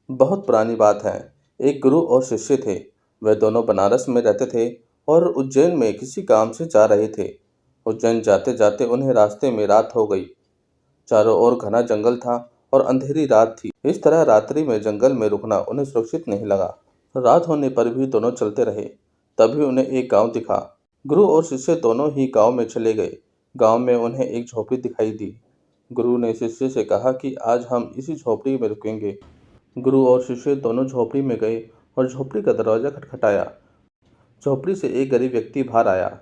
बहुत पुरानी बात है। एक गुरु और शिष्य थे। वे दोनों बनारस में रहते थे और उज्जैन में किसी काम से जा रहे थे। उज्जैन जाते जाते उन्हें रास्ते में रात हो गई। चारों ओर घना जंगल था और अंधेरी रात थी। इस तरह रात्रि में जंगल में रुकना उन्हें सुरक्षित नहीं लगा। रात होने पर भी दोनों चलते रहे। तभी उन्हें एक गांव दिखा। गुरु और शिष्य दोनों ही गांव में चले गए। गांव में उन्हें एक झोपड़ी दिखाई दी। गुरु ने शिष्य से कहा कि आज हम इसी झोपड़ी में रुकेंगे। गुरु और शिष्य दोनों झोपड़ी में गए और झोपड़ी का दरवाजा खटखटाया। झोपड़ी से एक गरीब व्यक्ति बाहर आया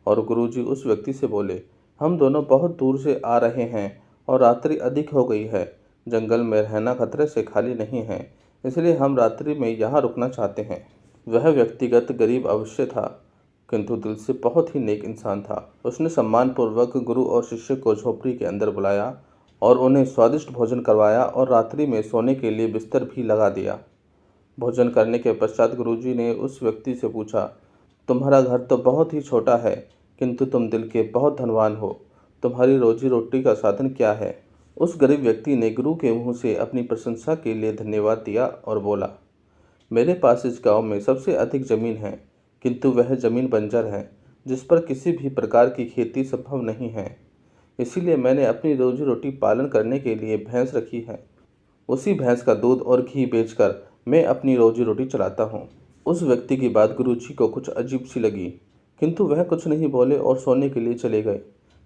और गुरुजी उस व्यक्ति से बोले, हम दोनों बहुत दूर से आ रहे हैं और रात्रि अधिक हो गई है। जंगल में रहना खतरे से खाली नहीं है, इसलिए हम रात्रि में यहाँ रुकना चाहते हैं। वह व्यक्तिगत गरीब अवश्य था, किंतु दिल से बहुत ही नेक इंसान था। उसने सम्मानपूर्वक गुरु और शिष्य को झोपड़ी के अंदर बुलाया और उन्हें स्वादिष्ट भोजन करवाया और रात्रि में सोने के लिए बिस्तर भी लगा दिया। भोजन करने के पश्चात गुरुजी ने उस व्यक्ति से पूछा, तुम्हारा घर तो बहुत ही छोटा है, किंतु तुम दिल के बहुत धनवान हो। तुम्हारी रोजी रोटी का साधन क्या है? उस गरीब व्यक्ति ने गुरु के मुंह से अपनी प्रशंसा के लिए धन्यवाद दिया और बोला, मेरे पास इस गांव में सबसे अधिक जमीन है, किंतु वह जमीन बंजर है, जिस पर किसी भी प्रकार की खेती संभव नहीं है। इसीलिए मैंने अपनी रोजी रोटी पालन करने के लिए भैंस रखी है। उसी भैंस का दूध और घी बेचकर मैं अपनी रोजी रोटी चलाता हूँ। उस व्यक्ति की बात गुरुजी को कुछ अजीब सी लगी, किंतु वह कुछ नहीं बोले और सोने के लिए चले गए।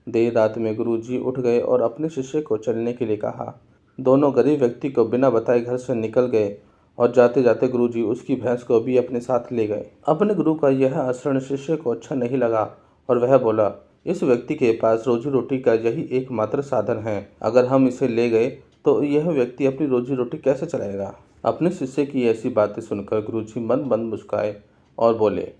देर रात में गुरुजी उठ गए और अपने शिष्य को चलने के लिए कहा। दोनों गरीब व्यक्ति को बिना बताए घर से निकल गए और जाते जाते गुरुजी उसकी भैंस को भी अपने साथ ले गए। अपने गुरु का यह आचरण शिष्य को अच्छा नहीं लगा और वह बोला, इस व्यक्ति के पास रोजी रोटी का यही एकमात्र साधन है। अगर हम इसे ले गए तो यह व्यक्ति अपनी रोजी रोटी कैसे चलाएगा? अपने शिष्य की ऐसी बातें सुनकर गुरुजी मन बंद मुस्काए और बोले,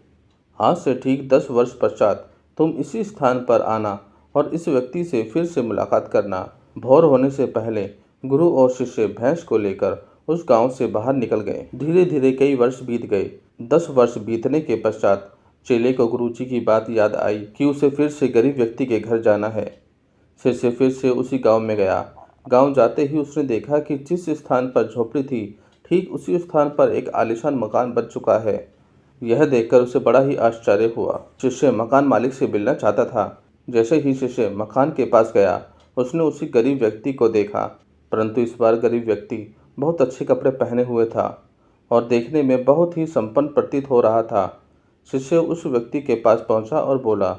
आज से ठीक 10 वर्ष पश्चात तुम इसी स्थान पर आना और इस व्यक्ति से फिर से मुलाकात करना। भोर होने से पहले गुरु और शिष्य भैंस को लेकर उस गांव से बाहर निकल गए। धीरे धीरे कई वर्ष बीत गए। 10 वर्ष बीतने के पश्चात चेले को गुरुजी की बात याद आई कि उसे फिर से गरीब व्यक्ति के घर जाना है। शिष्य फिर से उसी गांव में गया। गांव जाते ही उसने देखा कि जिस स्थान पर झोपड़ी थी, ठीक उसी स्थान पर एक आलीशान मकान बन चुका है। यह देखकर उसे बड़ा ही आश्चर्य हुआ। शिष्य मकान मालिक से मिलना चाहता था। जैसे ही शिष्य मकान के पास गया, उसने उसी गरीब व्यक्ति को देखा, परंतु इस बार गरीब व्यक्ति बहुत अच्छे कपड़े पहने हुए था और देखने में बहुत ही संपन्न प्रतीत हो रहा था। शिष्य उस व्यक्ति के पास पहुंचा और बोला,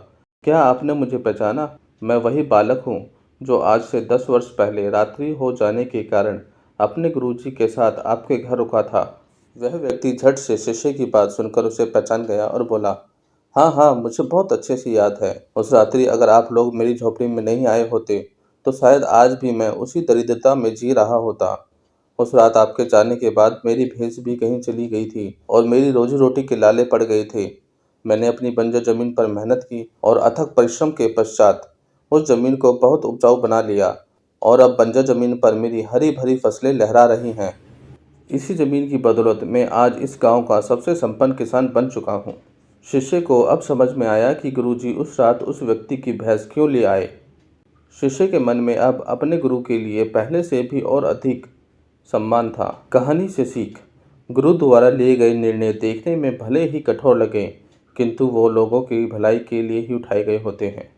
क्या आपने मुझे पहचाना? मैं वही बालक हूँ जो आज से 10 वर्ष पहले रात्रि हो जाने के कारण अपने गुरुजी के साथ आपके घर रुका था। वह व्यक्ति झट से शिष्य की बात सुनकर उसे पहचान गया और बोला, हाँ हाँ, मुझे बहुत अच्छे से याद है। उस रात्रि अगर आप लोग मेरी झोपड़ी में नहीं आए होते तो शायद आज भी मैं उसी दरिद्रता में जी रहा होता। उस रात आपके जाने के बाद मेरी भैंस भी कहीं चली गई थी और मेरी रोजी रोटी के लाले पड़ गए थे। मैंने अपनी बंजर जमीन पर मेहनत की और अथक परिश्रम के पश्चात उस जमीन को बहुत उपजाऊ बना लिया और अब बंजर जमीन पर मेरी हरी भरी फसलें लहरा रही हैं। इसी जमीन की बदौलत मैं आज इस गांव का सबसे संपन्न किसान बन चुका हूँ। शिष्य को अब समझ में आया कि गुरुजी उस रात उस व्यक्ति की भैंस क्यों ले आए। शिष्य के मन में अब अपने गुरु के लिए पहले से भी और अधिक सम्मान था। कहानी से सीख। गुरु द्वारा लिए गए निर्णय देखने में भले ही कठोर लगे, किंतु वो लोगों की भलाई के लिए ही उठाए गए होते हैं।